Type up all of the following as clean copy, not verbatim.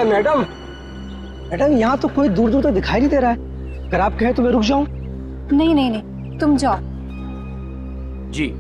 अरे madam, madam यहाँ तो कोई दूर दूर तक दिखाई नहीं दे रहा है। अगर आप कहें तो मैं रुक जाऊं? नहीं नहीं नहीं, तुम जाओ। जी।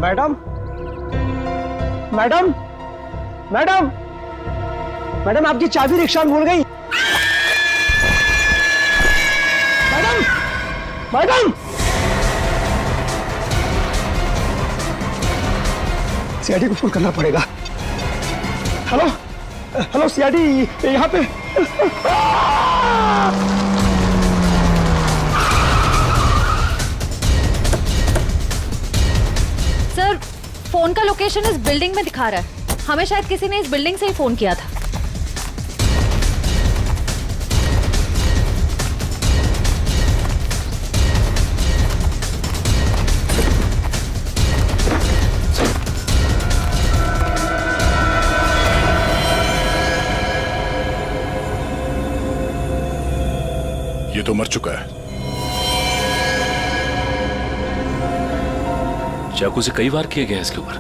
मैडम, मैडम, मैडम, मैडम आपकी चाबी रिक्शा में भूल गई। मैडम, मैडम, सीआईडी को फोन करना पड़ेगा। हेलो, हेलो सीआईडी, यहाँ पे। सर, फोन का लोकेशन इस बिल्डिंग में दिखा रहा है। हमें शायद किसी ने इस बिल्डिंग से ही फोन किया था। ये तो मर चुका है। चाकू से कई बार किए गए इसके ऊपर।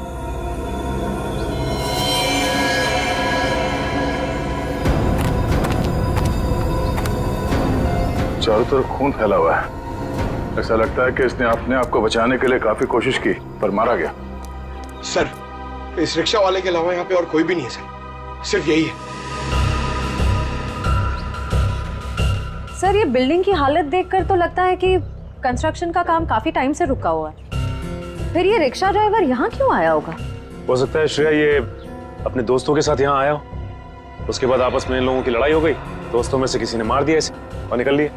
चारों तरफ खून फैला हुआ है। ऐसा लगता है कि इसने अपने आप को बचाने के लिए काफी कोशिश की पर मारा गया। सर, इस रिक्शा वाले के अलावा यहाँ पे और कोई भी नहीं है सर, सिर्फ यही है। सर, ये बिल्डिंग की हालत देखकर तो लगता है कि कंस्ट्रक्शन का काम काफी टाइम से रुका हुआ है। फिर ये रिक्शा ड्राइवर यहाँ क्यों आया होगा? हो सकता है श्रेया ये अपने दोस्तों के साथ यहाँ आया हो, उसके बाद आपस में इन लोगों की लड़ाई हो गई, दोस्तों में से किसी ने मार दिया इसे और निकल लिए।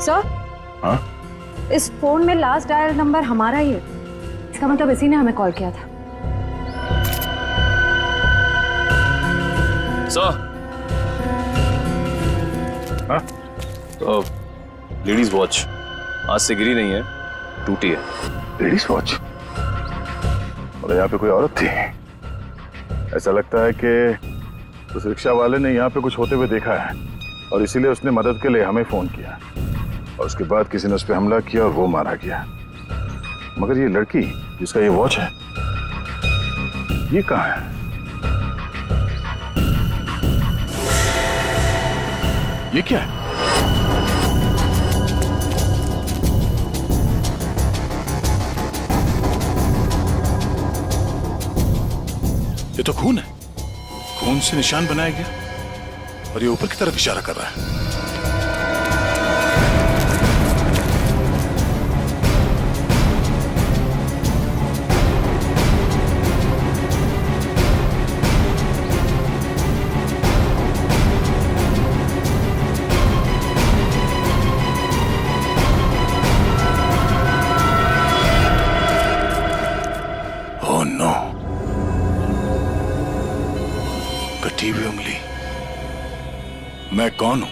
सर, हाँ? इस फोन में लास्ट डायल नंबर हमारा ही है। इसका मतलब इसी ने हमें कॉल किया था। सर, हाँ? तो लेडीज वॉच आज से गिरी नहीं है, टूटी है। Ladies watch? और यहाँ पे कोई औरत थी। ऐसा लगता है कि उस रिक्शा वाले ने यहाँ पे कुछ होते हुए देखा है और इसीलिए उसने मदद के लिए हमें फोन किया और उसके बाद किसी ने उस पर हमला किया और वो मारा गया। मगर ये लड़की जिसका ये वॉच है, ये कहाँ है? ये क्या है? ये तो खून है। खून से निशान बनाया गया और ये ऊपर की तरफ इशारा कर रहा है। ओह नो, कटी हुई उंगली। मैं कौन हूं?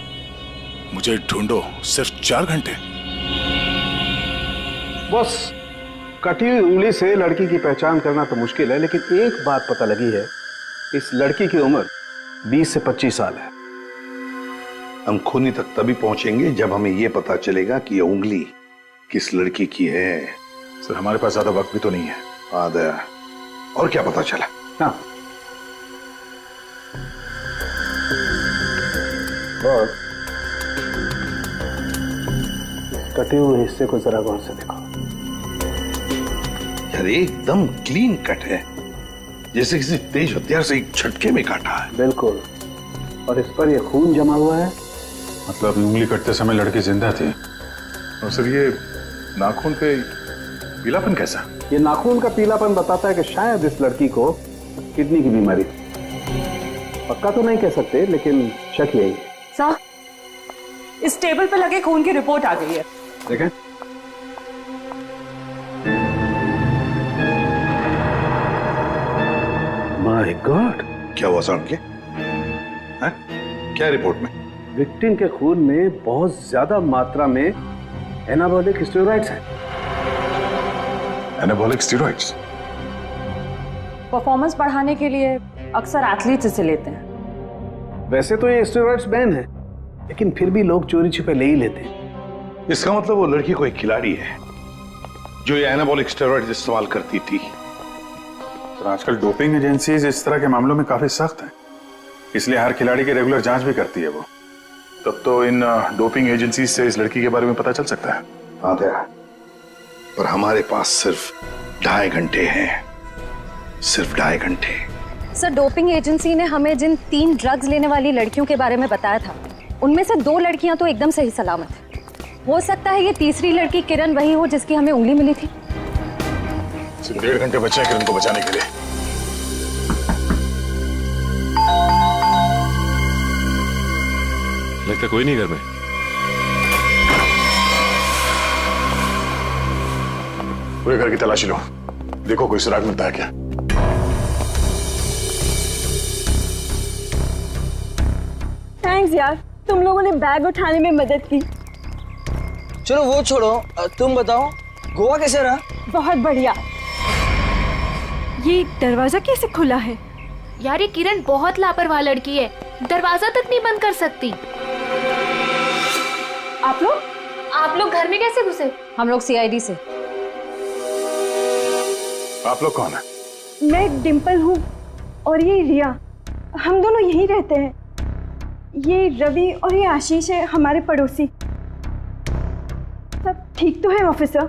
मुझे ढूंढो सिर्फ 4 घंटे। बस कटी हुई उंगली से लड़की की पहचान करना तो मुश्किल है, लेकिन एक बात पता लगी है, इस लड़की की उम्र 20 से 25 साल है। हम खूनी तक तभी पहुंचेंगे जब हमें यह पता चलेगा कि यह उंगली किस लड़की की है। सर, हमारे पास ज्यादा वक्त भी तो नहीं है। हाँ दया, और क्या पता चला? हाँ, और कटे हुए हिस्से को जरा गौर से देखो। यार एकदम क्लीन कट है, जैसे किसी तेज हथियार से एक झटके में काटा है। बिल्कुल, और इस पर यह खून जमा हुआ है मतलब उंगली कटते समय लड़की जिंदा थी। और सर ये नाखून पे पीलापन कैसा? ये नाखून का पीलापन बताता है कि शायद इस लड़की को किडनी की बीमारी थी। पक्का तो नहीं कह सकते, लेकिन शक यही है। सर, इस टेबल पर लगे खून की रिपोर्ट आ गई है। देखें। माय गॉड, क्या हुआ साहब के? हैं? क्या रिपोर्ट में? विक्टिम के खून में बहुत ज्यादा मात्रा में एनाबॉलिक स्टेरॉइड्स हैं। Anabolic steroids? परफॉर्मेंस बढ़ाने के लिए अक्सर एथलीट्स इसे लेते हैं। वैसे तो ये स्टेरॉइड्स बैन है, लेकिन फिर भी लोग चोरी छिपे ले ही लेते हैं। इसका मतलब वो लड़की कोई खिलाड़ी है जो ये एनाबॉलिक स्टेरॉइड्स इस्तेमाल करती थी। सर आजकल डोपिंग एजेंसीज इस तरह के मामलों में काफी सख्त हैं, इसलिए हर खिलाड़ी की रेगुलर जांच भी करती है वो। तब तो इन डोपिंग एजेंसीज से इस लड़की के बारे में पता चल सकता है। हाँ दया, पर हमारे पास सिर्फ 2.5 घंटे हैं, सिर्फ 2.5 घंटे। सर, डोपिंग एजेंसी ने हमें जिन 3 ड्रग्स लेने वाली लड़कियों के बारे में बताया था, उनमें से 2 लड़कियां तो एकदम सही सलामत है। हो सकता है ये तीसरी लड़की किरण वही हो जिसकी हमें उंगली मिली थी। सिर्फ 1.5 घंटे बचे हैं किरण को बचाने के लिए। लगता कोई नहीं घर में। पूरे घर की तलाशी लो, देखो कोई सुराग मिलता है क्या। थैंक्स यार, तुम लोगों ने बैग उठाने में मदद की। चलो वो छोड़ो, तुम बताओ गोवा कैसे रहा? बहुत बढ़िया। ये दरवाजा कैसे खुला है? यार ये किरण बहुत लापरवाह लड़की है, दरवाजा तक नहीं बंद कर सकती। आप लोग घर में कैसे घुसे? हम लोग सीआईडी से। आप लोग कौन है? मैं डिम्पल हूँ और ये रिया, हम दोनों यहीं रहते हैं। ये रवि और ये आशीष है हमारे पड़ोसी। सब ठीक तो है ऑफिसर?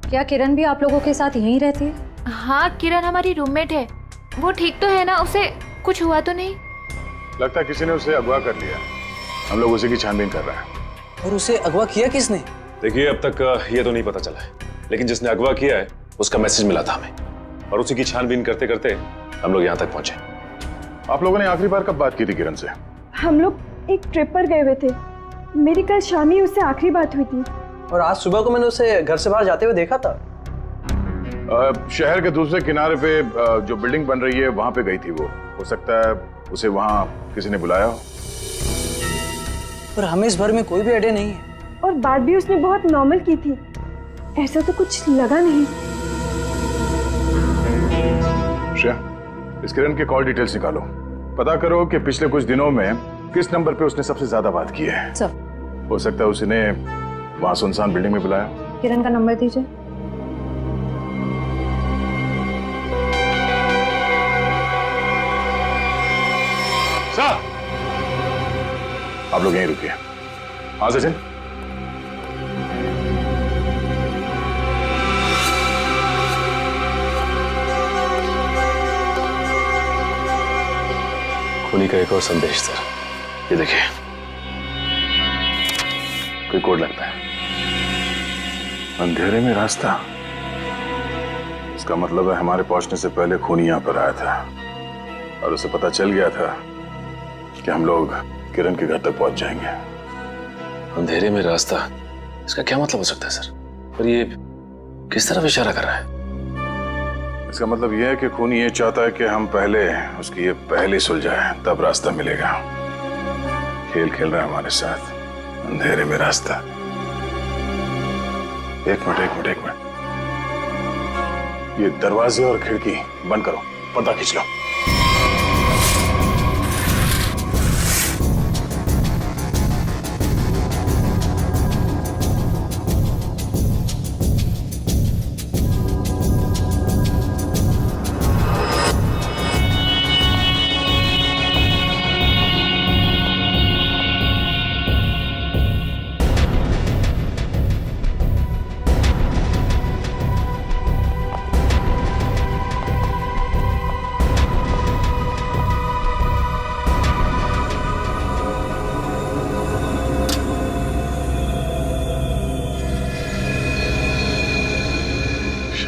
क्या किरण भी आप लोगों के साथ यहीं रहती है? हाँ, किरण हमारी रूममेट है। वो ठीक तो है ना? उसे कुछ हुआ तो नहीं? लगता है किसी ने उसे अगवा कर लिया, हम लोग उसी की छानबीन कर रहे हैं। और उसे अगवा किया किसने? देखिए अब तक ये तो नहीं पता चला है, लेकिन जिसने अगवा किया है उसका मैसेज मिला था हमें, और उसी की छानबीन करते करते हम लोग यहाँ तक पहुंचे। आप लोगों ने आखिरी बार कब बात की थी किरण से? हम लोग एक ट्रिप पर गए हुए थे। मेरी कल शाम ही उससे आखिरी बात हुई थी। और आज सुबह को मैंने उसे घर से बाहर जाते हुए देखा था। शहर के दूसरे किनारे पे जो बिल्डिंग बन रही है वहां पे गई थी वो। हो सकता है उसे वहां किसी ने बुलाया हो। पर हमें इस भर में कोई भी आइडिया नहीं है। और बात भी उसने बहुत नॉर्मल की थी, ऐसा तो कुछ लगा नहीं। श्रेया, इस किरण के कॉल डिटेल्स निकालो, पता करो कि पिछले कुछ दिनों में किस नंबर पे उसने सबसे ज्यादा बात की है। सर, हो सकता है उसने वहां सुनसान बिल्डिंग में बुलाया। किरण का नंबर दीजिए। सर, आप लोग यहीं रुकिए। हाँ सचिन, खूनी का एक और संदेश सर, ये देखिए, कोई कोड लगता है। अंधेरे में रास्ता, इसका मतलब है हमारे पहुंचने से पहले खूनी यहाँ पर आया था और उसे पता चल गया था कि हम लोग किरण के घर तक पहुंच जाएंगे। अंधेरे में रास्ता, इसका क्या मतलब हो सकता है सर? पर ये किस तरफ इशारा कर रहा है? इसका मतलब यह है कि खूनी ये चाहता है कि हम पहले उसकी ये पहले सुलझाए, तब रास्ता मिलेगा। खेल खेल रहा है हमारे साथ, अंधेरे में रास्ता। एक मिनट, ये दरवाजे और खिड़की बंद करो, पर्दा खींच लो।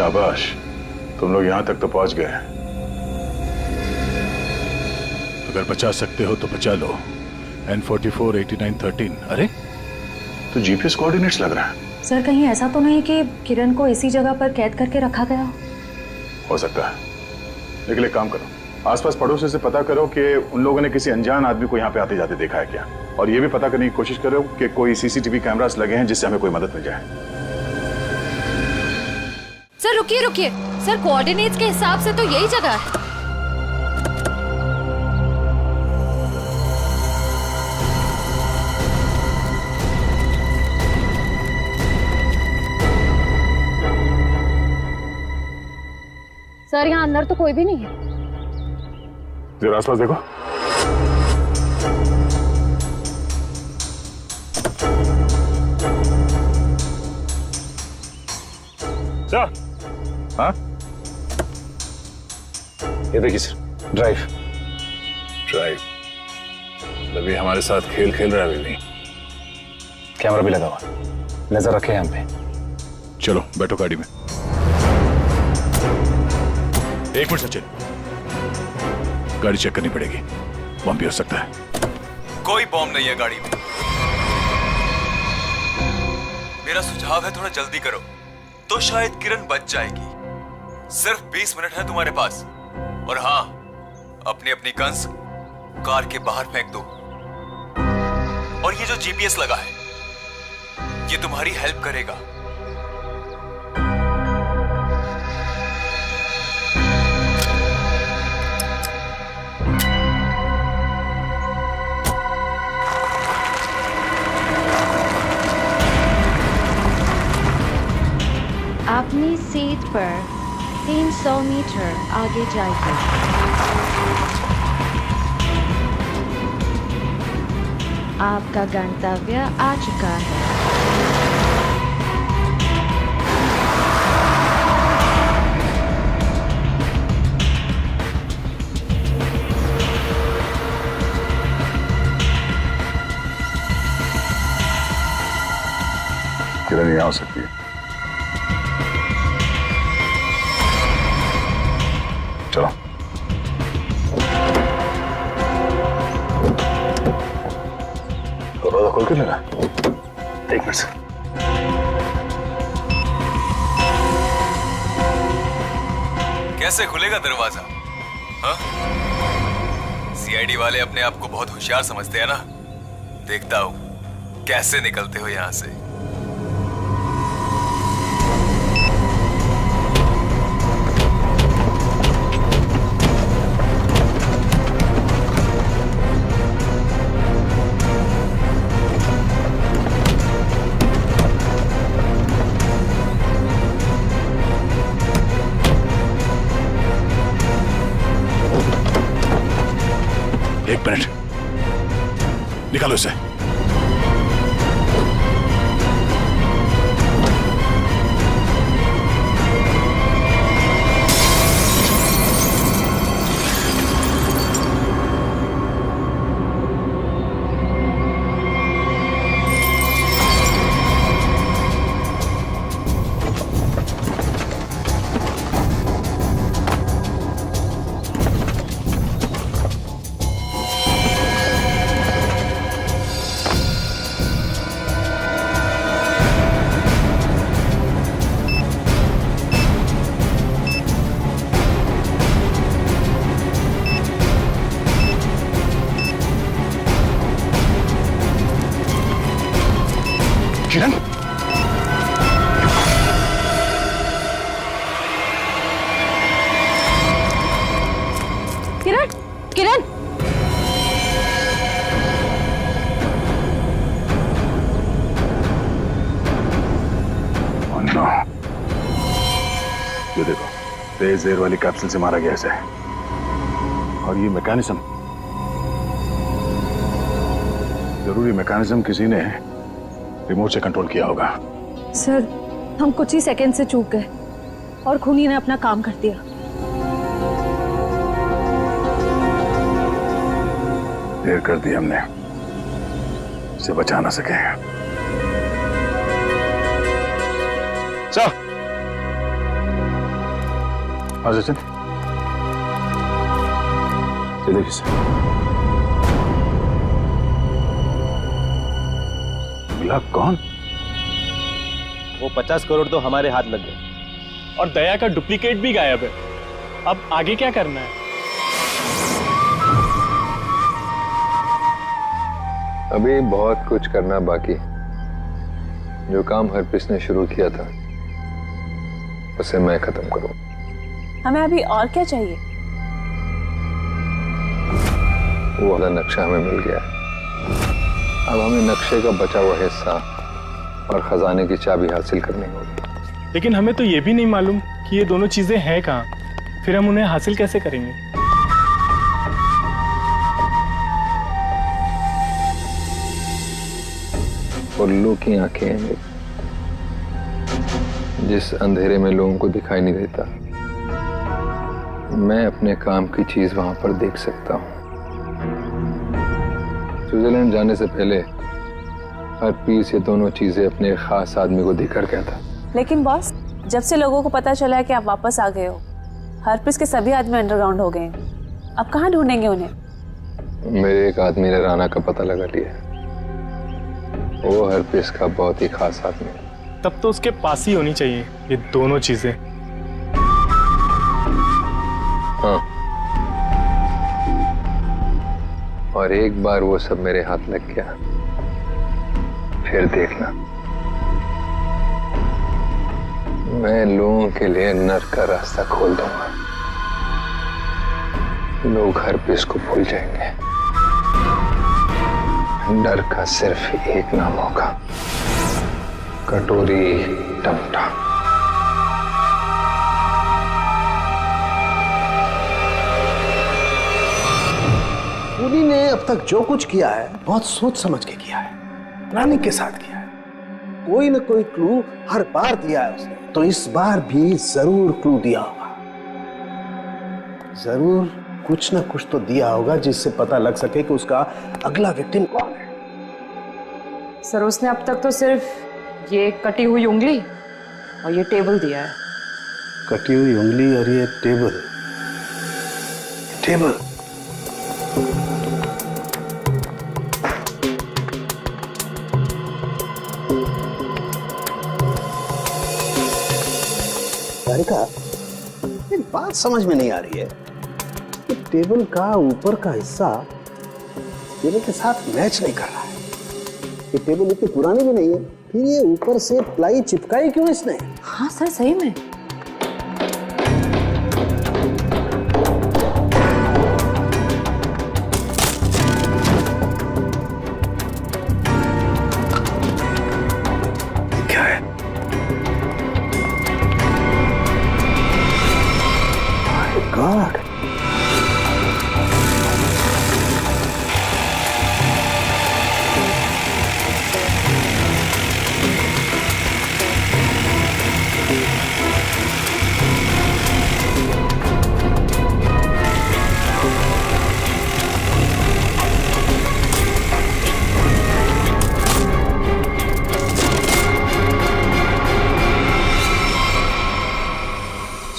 शाबाश, तुम लोग यहां तक तो पहुंच गए। अगर बचा सकते हो तो बचा लो। N44 8913। अरे तो जीपीएस कोऑर्डिनेट्स लग रहा है। सर कहीं ऐसा तो नहीं कि किरण को इसी जगह पर कैद करके रखा गया हो सकता है, लेकिन एक काम करो, आसपास पड़ोसी से पता करो कि उन लोगों ने किसी अनजान आदमी को यहाँ पे आते जाते देखा है क्या, और ये भी पता करने की कोशिश करो कि कोई सीसीटीवी कैमरास लगे हैं जिससे हमें कोई मदद मिल जाए। सर रुकिए रुकिए, सर कोऑर्डिनेट्स के हिसाब से तो यही जगह है। सर यहाँ अंदर तो कोई भी नहीं है। जरा आसपास देखो। क्या? हाँ, ये देखिए सर, ड्राइव। अभी हमारे साथ खेल खेल रहा है अभी भी। कैमरा भी लगा हुआ, नजर रखे हम पे। चलो बैठो गाड़ी में। एक मिनट सचिन, गाड़ी चेक करनी पड़ेगी, बम भी हो सकता है। कोई बॉम्ब नहीं है गाड़ी में। मेरा सुझाव है थोड़ा जल्दी करो, तो शायद किरण बच जाएगी। सिर्फ 20 मिनट है तुम्हारे पास। और हाँ, अपनी अपनी गन्स कार के बाहर फेंक दो। और ये जो जीपीएस लगा है, ये तुम्हारी हेल्प करेगा। अपनी सीट पर 300 मीटर आगे जाइए। आपका गंतव्य आ चुका है। किरण यहाँ हो सकती है। चलो दरवाजा खोल के लेना। एक मिनट सर। कैसे खुलेगा दरवाजा? हाँ? सीआईडी वाले अपने आप को बहुत होशियार समझते हैं ना। देखता हूं कैसे निकलते हो यहां से। एक मिनट, निकालो इसे। किरण, किरण, किरण, नो, ये देखो, तेज एयर वाली कैप्सूल से मारा गया इसे। और ये मैकेनिज्म, जरूरी मैकेनिज्म किसी ने रिमोट से कंट्रोल किया होगा। सर हम कुछ ही सेकंड से चूक गए और खूनी ने अपना काम कर दिया। देर कर दी हमने, इसे बचा ना सके। सर हाँ सचिन, ये देखिए सर, मिला कौन? वो 50 करोड़ तो हमारे हाथ लग गए और दया का डुप्लीकेट भी गायब है। अब आगे क्या करना है? अभी बहुत कुछ करना बाकी। जो काम हरप्रीत ने शुरू किया था उसे मैं खत्म करूं। हमें अभी और क्या चाहिए? वो वाला नक्शा हमें मिल गया है। अब हमें नक्शे का बचा हुआ हिस्सा और खजाने की चाबी हासिल करनी होगी। लेकिन हमें तो ये भी नहीं मालूम कि ये दोनों चीजें हैं कहाँ, फिर हम उन्हें हासिल कैसे करेंगे? उल्लू की आंखें हैं जिस अंधेरे में लोगों को दिखाई नहीं देता, मैं अपने काम की चीज वहां पर देख सकता हूं। स्विट्जरलैंड जाने से पहले हरप्रीत ये दोनों चीजें अपने खास आदमी को देकर गया था। लेकिन बॉस, जब से लोगों को पता चला है कि आप वापस आ गए हो, हरप्रीत के सभी आदमी अंडरग्राउंड हो गए हैं। अब कहाँ ढूंढेंगे उन्हें? मेरे एक आदमी ने राना का पता लगा लिया। वो हरप्रीत का बहुत ही खास आदमी है। तब तो उसके पास ही होनी चाहिए ये दोनों चीजें। हाँ, और एक बार वो सब मेरे हाथ लग गया, फिर देखना मैं लोगों के लिए नर्क का रास्ता खोल दूंगा। लोग हरप्रीत को भूल जाएंगे। डर का सिर्फ एक नाम होगा, कटोरी टमटा। खूनी ने अब तक जो कुछ किया है बहुत सोच समझ के किया है, रानी के साथ किया है। कोई न कोई क्लू हर बार दिया है उसने, तो इस बार भी जरूर क्लू दिया होगा। जरूर कुछ न कुछ तो दिया होगा जिससे पता लग सके कि उसका अगला विक्टिम कौन है। सर, उसने अब तक तो सिर्फ ये कटी हुई उंगली और ये टेबल दिया है। कटी हुई उंगली और ये टेबल। टेबल का एक बात समझ में नहीं आ रही है कि टेबल का ऊपर का हिस्सा टेबल के साथ मैच नहीं कर रहा है। ये टेबल इतनी पुरानी भी नहीं है, फिर ये ऊपर से प्लाई चिपकाई क्यों इसने? हाँ सर, सही में। क्या है? God.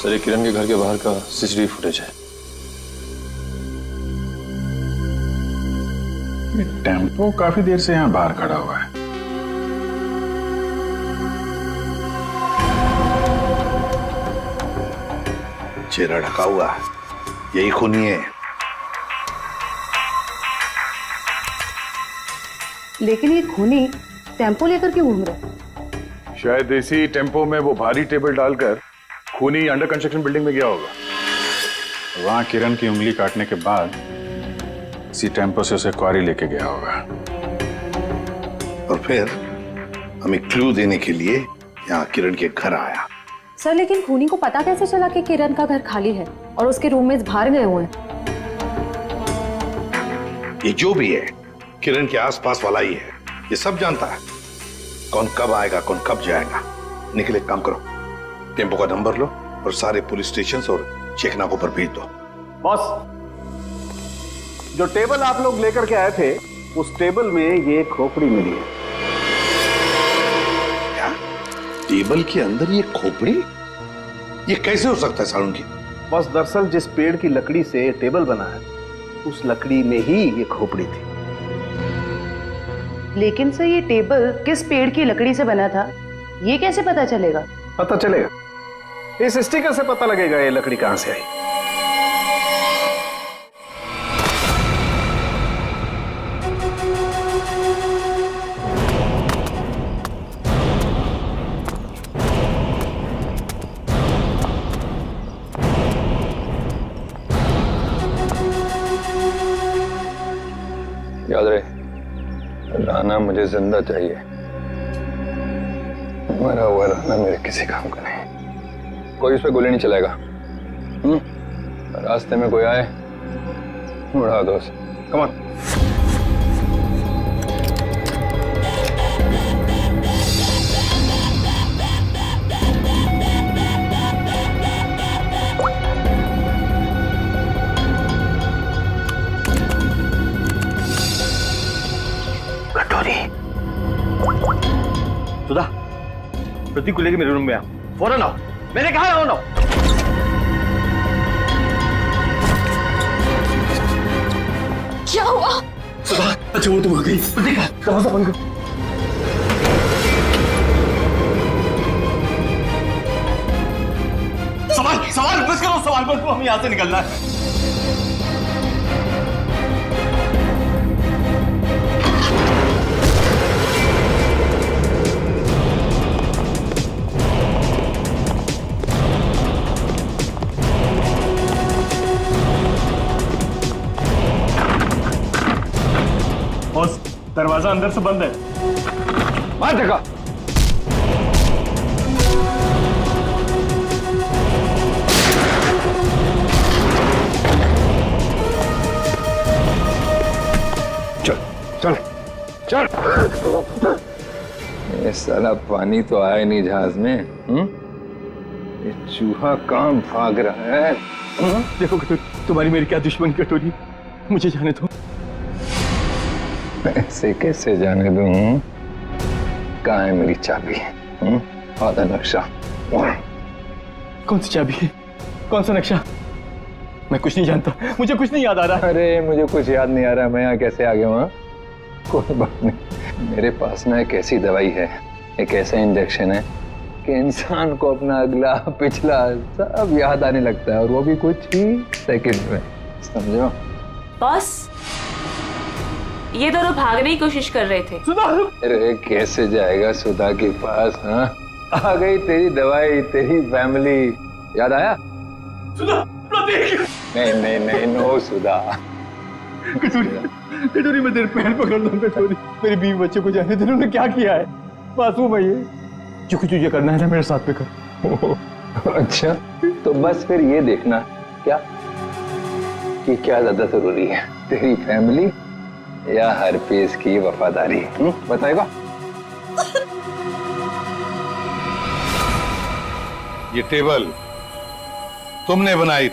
सर, ये किरण के घर के बाहर का सीसीटीवी फुटेज है। ये टेम्पो काफी देर से यहाँ बाहर खड़ा हुआ है। चेहरा ढका हुआ है, यही खूनी है। लेकिन ये खूनी टेम्पो लेकर क्यों घूम रहे? शायद इसी टेम्पो में वो भारी टेबल डालकर खूनी अंडर कंस्ट्रक्शन बिल्डिंग में गया होगा। वहां किरण की उंगली काटने के बाद इसी टेम्पो से उसे क्वारी लेके गया होगा। और फिर हमें क्लू देने के लिए यहाँ किरण के घर आया। सर, लेकिन खूनी को पता कैसे चला कि किरण का घर खाली है और उसके रूममेट्स बाहर गए हुए हैं? ये जो भी है किरण के आसपास वाला ही है, ये सब जानता है कौन कब आएगा कौन कब जाएगा। निकले, काम करो, टेम्पो का नंबर लो और सारे पुलिस स्टेशन और चेकनाकों पर भेज दो। बॉस, जो टेबल आप लोग लेकर के आए थे उस टेबल में ये खोपड़ी मिली है। क्या? टेबल के अंदर ये खोपड़ी? ये कैसे हो सकता है सारुण की? बॉस, दरअसल जिस पेड़ की लकड़ी से टेबल बना है उस लकड़ी में ही ये खोपड़ी थी। लेकिन सर, ये टेबल किस पेड़ की लकड़ी से बना था ये कैसे पता चलेगा? पता चलेगा, इस स्टिकर से पता लगेगा ये लकड़ी कहां से आई। याद रहे, राना मुझे जिंदा चाहिए। मरा हुआ राना मेरे किसी काम का नहीं। कोई उस पर गोली नहीं चलाएगा। रास्ते में कोई आए उड़ा दो उसे। Come on. सुधा, प्रतीक को लेकर मेरे रूम में आओ, फौरन आओ। मैंने कहा आओ ना। क्या हुआ? सुधा, अच्छा वो तुम आ गई। प्रतीक, दरवाजा बंद करो। सवाल बस करो, सवाल बस करो, हमें यहाँ से निकलना है। दरवाजा अंदर से बंद है। मार देखा। चल चल चल। ये साला पानी तो आया नहीं जहाज में। ये चूहा कहाँ भाग रहा है? देखो कटोरी, तुम्हारी मेरी क्या दुश्मन कटोरी, मुझे जाने दो। ऐसे कैसे जाने दूं? कहाँ है मेरी चाबी? आधा नक्शा। कौन सी चाबी है? कौन सा नक्शा? मैं कुछ नहीं जानता, मुझे कुछ नहीं याद आ रहा। अरे मुझे कुछ याद नहीं आ रहा, मैं यहाँ कैसे आ गया हूँ? कोई बात नहीं, मेरे पास ना एक ऐसी दवाई है, एक ऐसा इंजेक्शन है कि इंसान को अपना अगला पिछला सब याद आने लगता है, और वो भी कुछ ही सेकंड में। समझो? बॉस, ये दोनों भागने की कोशिश कर रहे थे। अरे कैसे जाएगा सुधा के पास? हाँ, आ गई तेरी दवाई, तेरी फैमिली। याद आया? सुधा, प्रतीक। नहीं नहीं नहीं, नो सुधा। कटोरी, मैं तेरे पैर पकड़ लूं कटोरी। मेरी बीवी बच्चे को जाने दे, उन्होंने क्या किया है? मासूम है ये। जो कुछ तुझे करना है ना मेरे साथ पे कर। अच्छा, तो बस फिर ये देखना क्या कि क्या ज्यादा जरूरी है, तेरी फैमिली या हर पीस की वफादारी? बताएगा? ये टेबल तुमने बनाई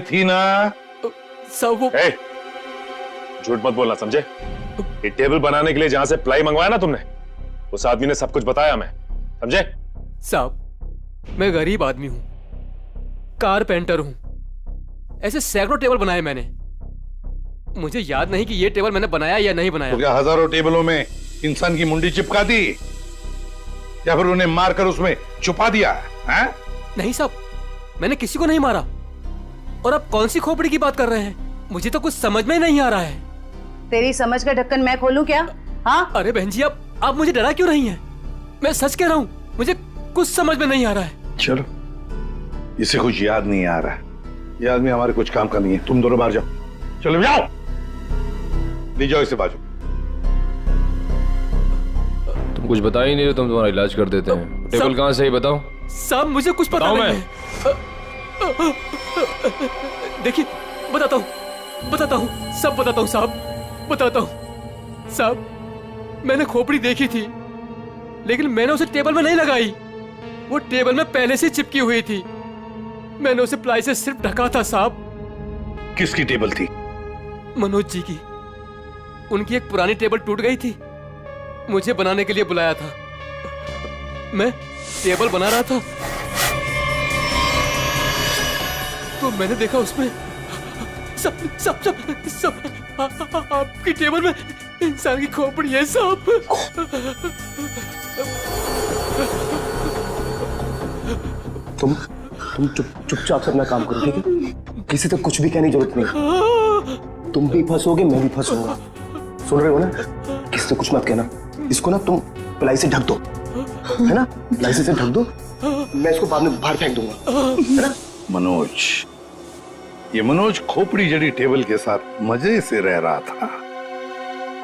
थी ना? सब वो झूठ मत बोलना, समझे? ये टेबल बनाने के लिए जहां से प्लाई मंगवाया ना तुमने, उस आदमी ने सब कुछ बताया हमें, समझे? साहब, मैं गरीब आदमी हूं, कारपेंटर हूं, ऐसे सैकड़ों टेबल बनाए मैंने। मुझे याद नहीं कि ये टेबल मैंने बनाया या नहीं बनाया। तो क्या हजारों टेबलों में इंसान की मुंडी चिपका दी, या फिर उन्हें मारकर उसमें छुपा दिया है? नहीं साहब, मैंने किसी को नहीं मारा। और आप कौन सी खोपड़ी की बात कर रहे हैं? मुझे तो कुछ समझ में नहीं आ रहा है। तेरी समझ का ढक्कन मैं खोलूं क्या? हाँ? अरे बहन जी, आप मुझे डरा क्यों रही हैं? मैं सच कह रहा हूँ, मुझे कुछ समझ में नहीं आ रहा है। चलो, इसे कुछ याद नहीं आ रहा है। ये आदमी हमारे कुछ काम का नहीं है। तुम दोनों बाहर जाओ, चलो जाओ, ले जाओ इसे बाजू। तुम कुछ बता ही नहीं रहे, तुम तुम्हारा इलाज कर देते हैं। टेबल कहाँ से ही बताओ। साहब, मुझे कुछ पता नहीं है। देखिए, बताता हूँ, सब बताता हूँ साहब, बताता हूँ। साहब, मैंने खोपड़ी देखी थी, लेकिन मैंने उसे टेबल में नहीं लगाई। वो टेबल में पहले से चिपकी हुई थी। मैंने उसे प्लाई से सिर्फ ढका था साहब। किसकी टेबल थी? मनोज जी की। उनकी एक पुरानी टेबल टूट गई थी, मुझे बनाने के लिए बुलाया था। मैं टेबल बना रहा था, मैंने देखा उसमें सब सब सब सब आपकी टेबल में इंसान की खोपड़ी है सब। तुम चुपचाप से अपना काम करो, ठीक है? किसी तक कुछ भी कहने की जरूरत नहीं। तुम भी फंसोगे, मैं भी फंसूंगा। सुन रहे हो ना? किसी से कुछ मत कहना। इसको ना तुम प्लाई से ढक दो, है ना? प्लाई से ढक दो, मैं इसको बाद में बाहर फेंक दूंगा, है ना? मनोज, ये मनोज खोपड़ी जड़ी टेबल के साथ मजे से रह रहा था।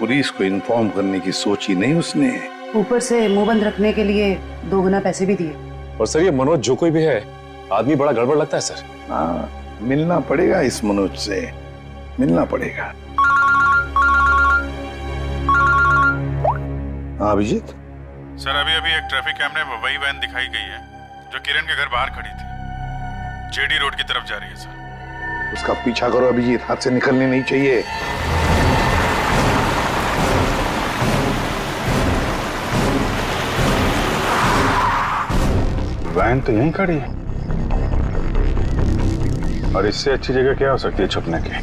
पुलिस को इन्फॉर्म करने की सोची नहीं उसने। ऊपर से मुंह बंद रखने के लिए 2 गुना पैसे भी दिए। और सर ये मनोज जो कोई भी है, आदमी बड़ा गड़बड़ लगता है सर। हाँ, मिलना पड़ेगा इस मनोज से, मिलना पड़ेगा। हाँ अभिजीत। सर अभी एक ट्रैफिक कैमरे में वही वैन दिखाई गई है जो किरण के घर बाहर खड़ी थी। जेडी रोड की तरफ जा रही है सर। उसका पीछा करो अभिजीत, हाथ से निकलनी नहीं चाहिए। वैन तो यहीं खड़ी है और इससे अच्छी जगह क्या हो सकती है छुपने की।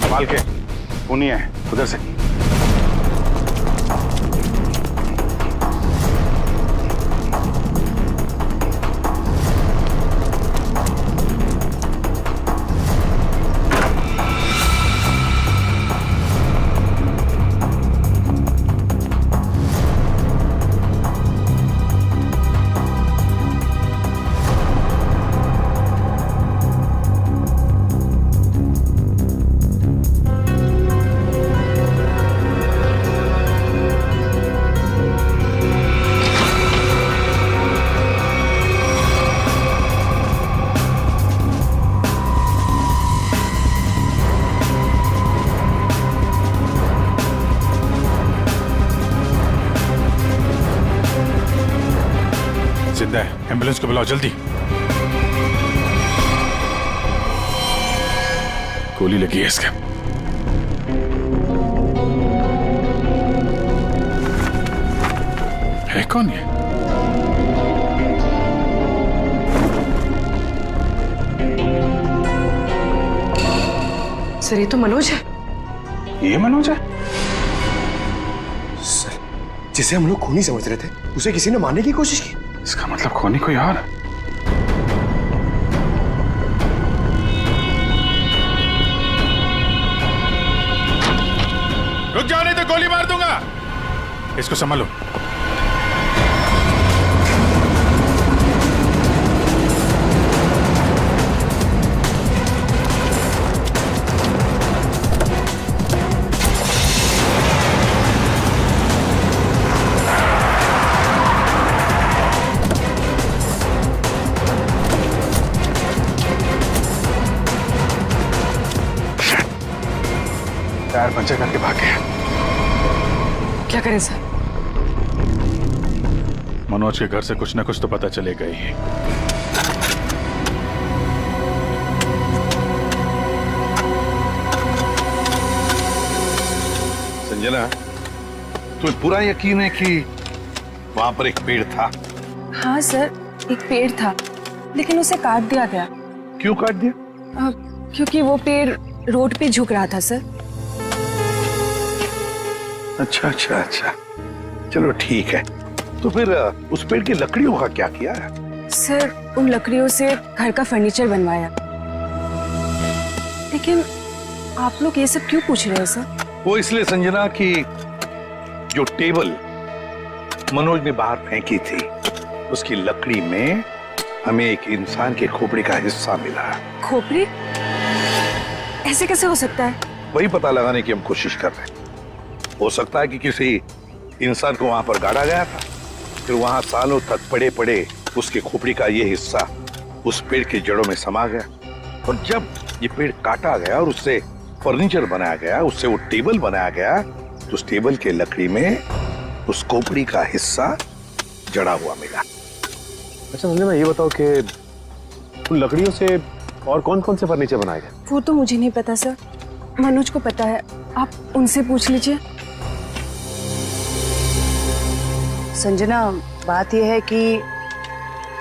संभाल के, पुनी है उधर से। एम्बुलेंस को बुलाओ जल्दी। गोली लगी है इसके। है कौन ये? सर ये तो मनोज है। ये मनोज है? सर, जिसे हम लोग खूनी समझ रहे थे, उसे किसी ने मारने की कोशिश की। इसका मतलब खूनी कोई और। रुक जाओ नहीं तो गोली मार दूंगा। इसको संभालो। टायर पंचर करके भाग गया। क्या करें सर? मनोज के घर से कुछ न कुछ तो पता चलेगा ही। संजना, तुम्हें पूरा यकीन है कि वहां पर एक पेड़ था? हाँ सर, एक पेड़ था, लेकिन उसे काट दिया गया। क्यों काट दिया? क्योंकि वो पेड़ रोड पे झुक रहा था सर। अच्छा अच्छा अच्छा, चलो ठीक है। तो फिर उस पेड़ की लकड़ियों का क्या किया है? सर उन लकड़ियों से घर का फर्नीचर बनवाया। लेकिन आप लोग ये सब क्यों पूछ रहे हैं सर? वो इसलिए संजना कि जो टेबल मनोज ने बाहर फेंकी थी, उसकी लकड़ी में हमें एक इंसान के खोपड़ी का हिस्सा मिला। खोपड़ी? ऐसे कैसे हो सकता है? वही पता लगाने की हम कोशिश कर रहे हैं। हो सकता है कि किसी इंसान को वहां पर गाड़ा गया था, फिर वहां सालों तक पड़े पड़े उसके खोपड़ी का ये हिस्सा उस पेड़ की जड़ों में समा गया, और जब ये पेड़ काटा गया और उससे फर्नीचर बनाया गया, उससे वो टेबल बनाया गया, तो उस टेबल के लकड़ी में उस खोपड़ी का हिस्सा जड़ा हुआ मिला। अच्छा संजय, मैं ये बताओ कि उन लकड़ियों से और कौन कौन से फर्नीचर बनाए गए? वो तो मुझे नहीं पता सर, मनोज को पता है, आप उनसे पूछ लीजिए। संजना, बात यह है कि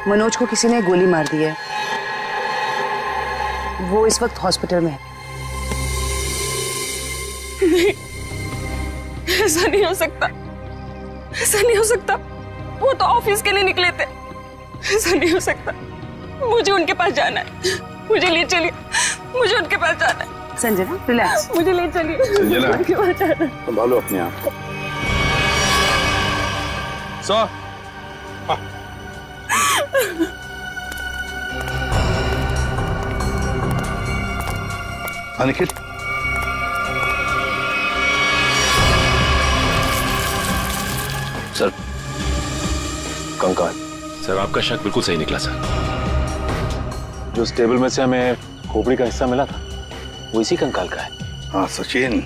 मनोज को किसी ने गोली मार दी है। वो इस वक्त हॉस्पिटल में है। नहीं, ऐसा नहीं हो सकता, ऐसा नहीं हो सकता। वो तो ऑफिस के लिए निकले थे। ऐसा नहीं हो सकता। मुझे उनके पास जाना है। मुझे ले चलिए, मुझे उनके पास जाना है। संजना रिलैक्स, मुझे ले चलिए, संजना, उनके पास जाना है। संभालो अपने आप को। निखिल, सर कंकाल। सर आपका शक बिल्कुल सही निकला सर। जो उस टेबल में से हमें खोपड़ी का हिस्सा मिला था वो इसी कंकाल का है। हाँ सचिन,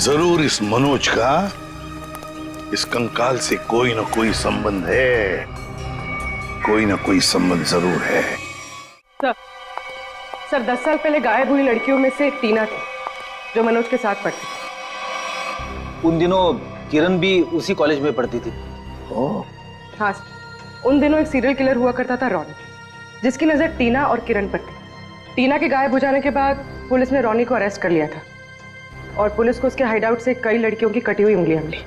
जरूर इस मनोज का इस कंकाल से कोई ना कोई संबंध है, कोई ना कोई संबंध जरूर है। सर 10 साल पहले गायब हुई लड़कियों में से टीना थी, जो मनोज के साथ पढ़ती थी। उन दिनों किरण भी उसी कॉलेज में पढ़ती थी। हाँ सर, उन दिनों एक सीरियल किलर हुआ करता था रॉनी, जिसकी नजर टीना और किरण पर थी। टीना के गायब हो जाने के बाद पुलिस ने रॉनी को अरेस्ट कर लिया था और पुलिस को उसके हाइडआउट से कई लड़कियों की कटी हुई उंगलियां मिली।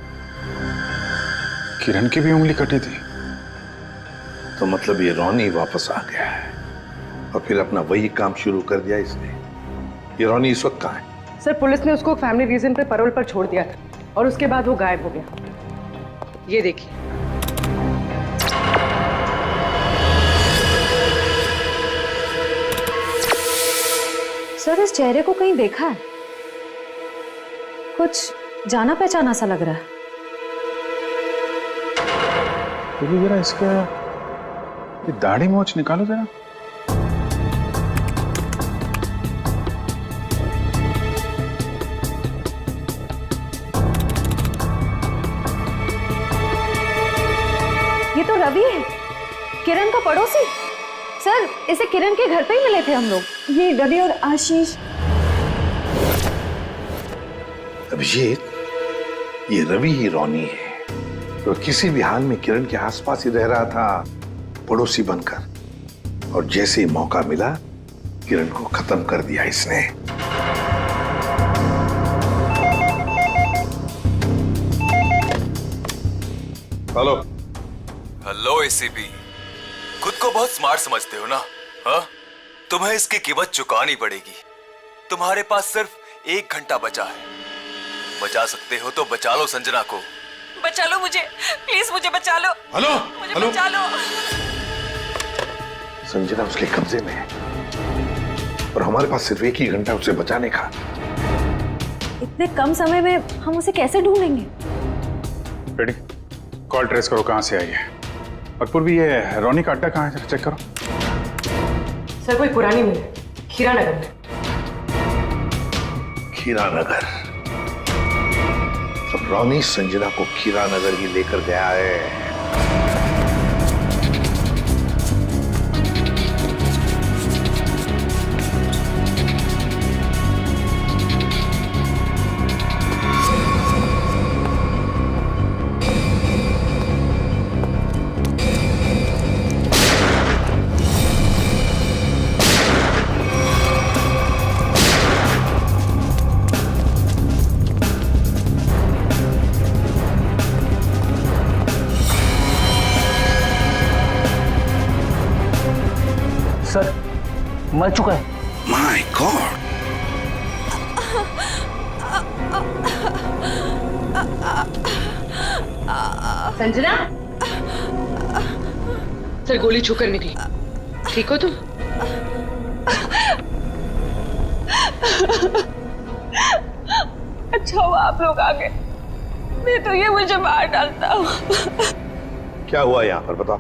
किरण की भी उंगली कटी थी? तो मतलब ये रॉनी वापस आ गया है और फिर अपना वही काम शुरू कर दिया इसने। ये रॉनी इस वक्त कहाँ है? सर पुलिस ने उसको फैमिली रीजन पे पैरोल पर छोड़ दिया था और उसके बाद वो गायब हो गया। ये देखिए। सर इस चेहरे को कहीं देखा है, कुछ जाना पहचाना सा लग रहा है। तो जरा इसका ये दाढ़ी मोछ निकालो जरा। ये तो रवि है, किरण का पड़ोसी। सर इसे किरण के घर पे ही मिले थे हम लोग। ये रवि और आशीष। अभिजीत, ये रवि ही रॉनी है, तो किसी भी हाल में किरण के आसपास ही रह रहा था पड़ोसी बनकर, और जैसे ही मौका मिला किरण को खत्म कर दिया इसने। हेलो हेलो एसीपी, खुद को बहुत स्मार्ट समझते हो ना? हाँ, तुम्हें इसकी कीमत चुकानी पड़ेगी। तुम्हारे पास सिर्फ 1 घंटा बचा है। बचा सकते हो तो बचा लो संजना को। बचा लो मुझे, प्लीज मुझे बचा लो। हेलो, मुझे हेलो। बचा लो। संजना उसके कब्जे में है और हमारे पास सिर्फ 1 ही घंटा उसे बचाने का। इतने कम समय में हम उसे कैसे ढूंढेंगे? रेडी, कॉल ट्रेस करो कहां से आई है। और पूर्वी ये रॉनी का अड्डा कहां है, चेक करो। सर कोई पुरानी मिल है, खीरा नगर में। खीरा नगर? तो रॉनी संजना को खीरा नगर ही लेकर गया है। सर मर चुका है। My God! संजना, सर गोली छूकर निकली। ठीक हो तुम? अच्छा हुआ आप लोग आ गए, नहीं तो ये मुझे मार डालता। क्या हुआ यहाँ पर, बताओ।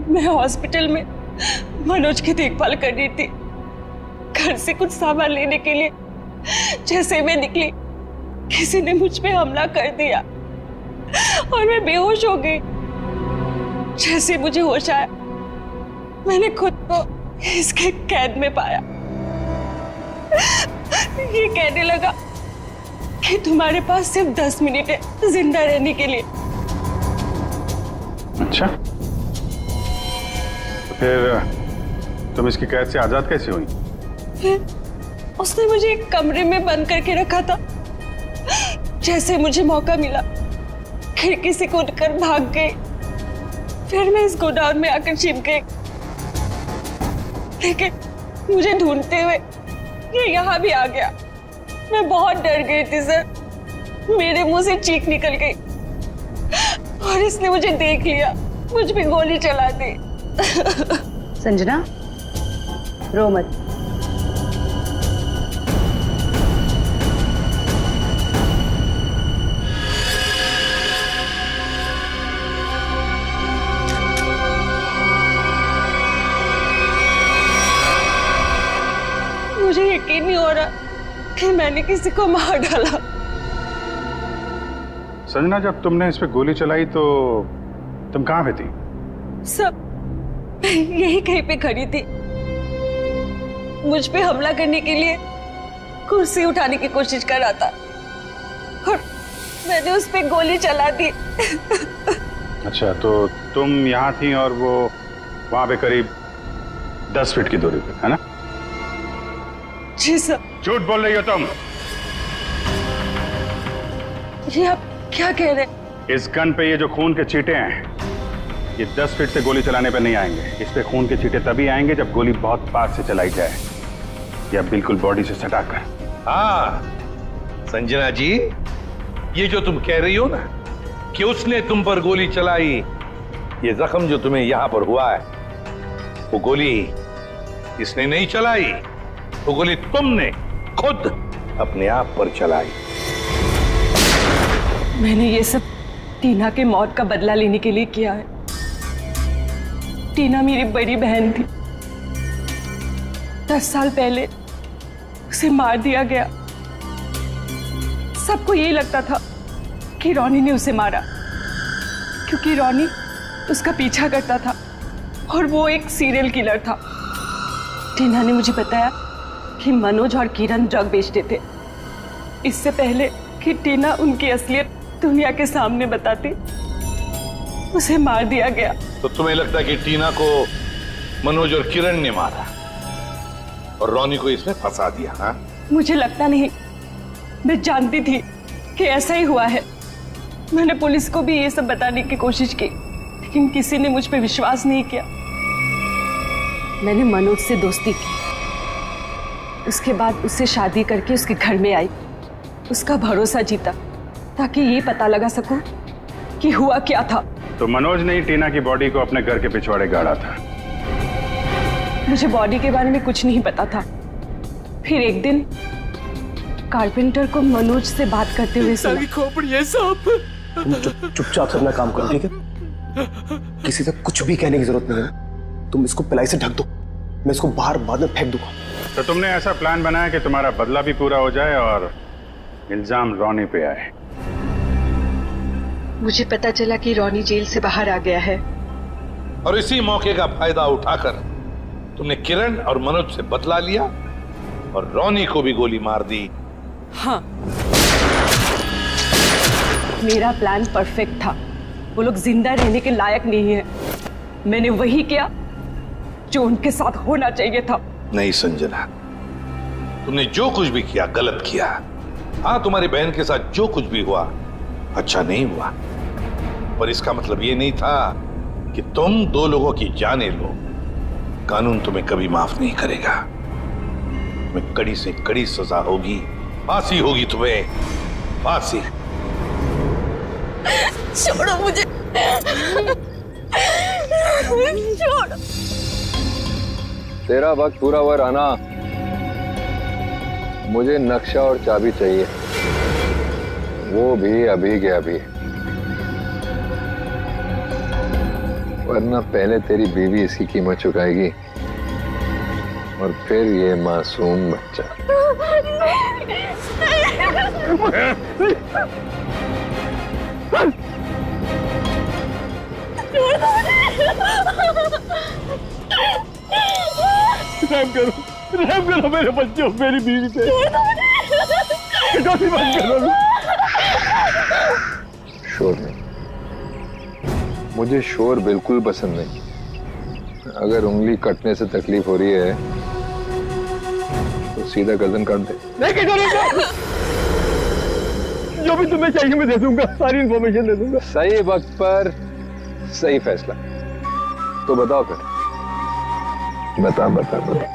मैं हॉस्पिटल में मनोज की देखभाल कर रही थी। घर से कुछ सामान लेने के लिए जैसे मैं निकली, किसी ने मुझ पे हमला कर दिया और मैं बेहोश हो गई। जैसे मुझे होश आया, मैंने खुद को इसके कैद में पाया। ये कहने लगा कि तुम्हारे पास सिर्फ 10 मिनट है जिंदा रहने के लिए। अच्छा, तो फिर तुम इसकी कैद से आजाद कैसे हुई? फिर उसने मुझे एक कमरे में बंद करके रखा था। जैसे मुझे मौका मिला खिड़की से कूदकर भाग गई। फिर मैं इस गोडाउन में आकर छिप गई, लेकिन मुझे ढूंढते हुए ये यहाँ भी आ गया। मैं बहुत डर गई थी सर, मेरे मुंह से चीख निकल गई और इसने मुझे देख लिया, मुझ पे गोली चला दी। संजना, रो मत। मुझे यकीन नहीं हो रहा कि मैंने किसी को मार डाला। संजना, जब तुमने इस पे गोली चलाई तो तुम कहाँ पे थी? सब यही कहीं पे खड़ी थी। मुझ पे हमला करने के लिए कुर्सी उठाने की कोशिश कर रहा था और मैंने उस पे गोली चला दी। अच्छा, तो तुम यहाँ थी और वो वहां पे करीब 10 फीट की दूरी पे, है ना? जी सर। झूठ बोल रही हो तुम। ये आप क्या कह रहे हैं? इस गन पे ये जो खून के छींटे हैं, ये 10 फीट से गोली चलाने पे नहीं आएंगे। इस पे खून के छींटे तभी आएंगे जब गोली बहुत पास से चलाई जाए या बिल्कुल बॉडी से सटाकर। हाँ संजना जी, ये जो तुम कह रही हो ना कि उसने तुम पर गोली चलाई, ये जख्म जो तुम्हें यहां पर हुआ है, वो गोली इसने नहीं चलाई, वो गोली तुमने खुद अपने आप पर चलाई। मैंने ये सब टीना के मौत का बदला लेने के लिए किया है। टीना मेरी बड़ी बहन थी। 10 साल पहले उसे मार दिया गया। सबको यही लगता था कि रॉनी ने उसे मारा, क्योंकि रॉनी उसका पीछा करता था और वो एक सीरियल किलर था। टीना ने मुझे बताया कि मनोज और किरण ड्रग बेचते थे। इससे पहले कि टीना उनकी असलियत दुनिया के सामने बताती, उसे मार दिया गया। तो तुम्हें लगता है कि टीना को मनोज और किरण ने मारा और रॉनी को इसमें फंसा दिया? हाँ, मुझे लगता नहीं, मैं जानती थी कि ऐसा ही हुआ है। मैंने पुलिस को भी ये सब बताने की कोशिश की, लेकिन किसी ने मुझ पर विश्वास नहीं किया। मैंने मनोज से दोस्ती की, उसके बाद उससे शादी करके उसके घर में आई, उसका भरोसा जीता ताकि ये पता लगा सकूं कि हुआ क्या था। तो मनोज ने ही टीना की बॉडी को अपने घर के पिछवाड़े गाड़ा था। मुझे बॉडी के बारे में कुछ नहीं पता था। फिर एक दिन कारपेंटर को मनोज से बात करते हुए सुना। खोपड़ी है साहब। तुम चुपचाप से अपना काम करो, ठीक है? किसी से कुछ भी कहने की जरूरत नहीं है। तुम इसको पिलाई से ढक दो, मैं इसको बाहर बाद में फेंक दूंगा। तो तुमने ऐसा प्लान बनाया कि तुम्हारा बदला भी पूरा हो जाए और इल्जाम रॉनी पे आए। मुझे पता चला कि रॉनी जेल से बाहर आ गया है और इसी मौके का फायदा उठाकर तुमने किरण और मनोज से बदला लिया और रॉनी को भी गोली मार दी। हाँ, मेरा प्लान परफेक्ट था। वो लोग जिंदा रहने के लायक नहीं है। मैंने वही किया जो उनके साथ होना चाहिए था। नहीं संजना, तुमने जो कुछ भी किया गलत किया। हाँ, तुम्हारी बहन के साथ जो कुछ भी हुआ अच्छा नहीं हुआ, पर इसका मतलब ये नहीं था कि तुम 2 लोगों की जानें लो। कानून तुम्हें कभी माफ नहीं करेगा। तुम्हें कड़ी से कड़ी सजा होगी, फांसी होगी तुम्हें, फांसी। छोड़ो मुझे, छोड़ो। तेरा वक्त पूरा हुआ राना, मुझे नक्शा और चाबी चाहिए, वो भी अभी के अभी, वरना पहले तेरी बीवी इसकी कीमत चुकाएगी और फिर ये मासूम बच्चा। रहम करो मेरे बच्चों, मेरी बीवी पे। कटौती मत करो। शोर नहीं, मुझे शोर बिल्कुल पसंद नहीं। अगर उंगली कटने से तकलीफ हो रही है तो सीधा गर्दन काट दे। नहीं करूंगा, जो भी तुम्हें चाहिए मैं दे दूंगा, सारी इंफॉर्मेशन दे दूंगा। सही वक्त पर सही फैसला। तो बताओ फिर, बता बता बता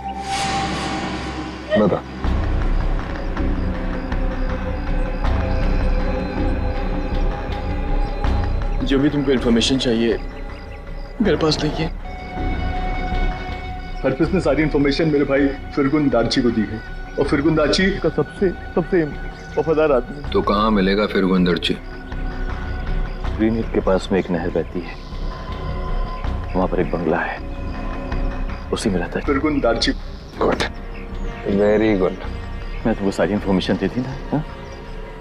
बता। जो भी तुमको इन्फॉर्मेशन चाहिए मेरे पास नहीं है। हरफिस ने सारी इंफॉर्मेशन मेरे भाई फिरगुन दार्ची को दी है, और फिरगुन दार्ची का सबसे वफादार आदमी। तो कहाँ मिलेगा फिर गुंदरची? ग्रीन हिल के पास में एक नहर बहती है, वहां पर एक बंगला है, उसी में रहता है फिरगुन दार्ची। Good, very good. मैं तुमको सारी इंफॉर्मेशन दी थी ना, हा?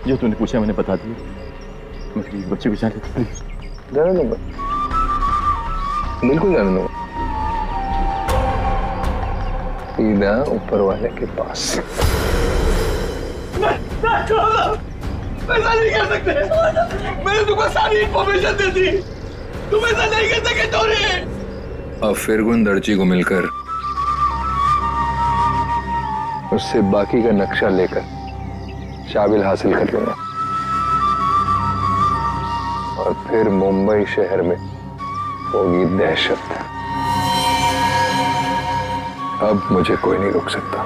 जो तूने पूछा मैंने बता दी। मैं बच्चे भी जाने प्लीज। जाने दूंगा, बिल्कुल जाने दूंगा। सीधा ऊपर वाले के पास। ऐसा नहीं कर सकते, मैंने तुमको सारी इंफॉर्मेशन दे दी, तुम ऐसा नहीं कर सके टोनी। अब फिरगुन दर्जी को मिलकर उससे बाकी का नक्शा लेकर शाबिल हासिल कर लूंगा, और फिर मुंबई शहर में होगी दहशत। अब मुझे कोई नहीं रोक सकता।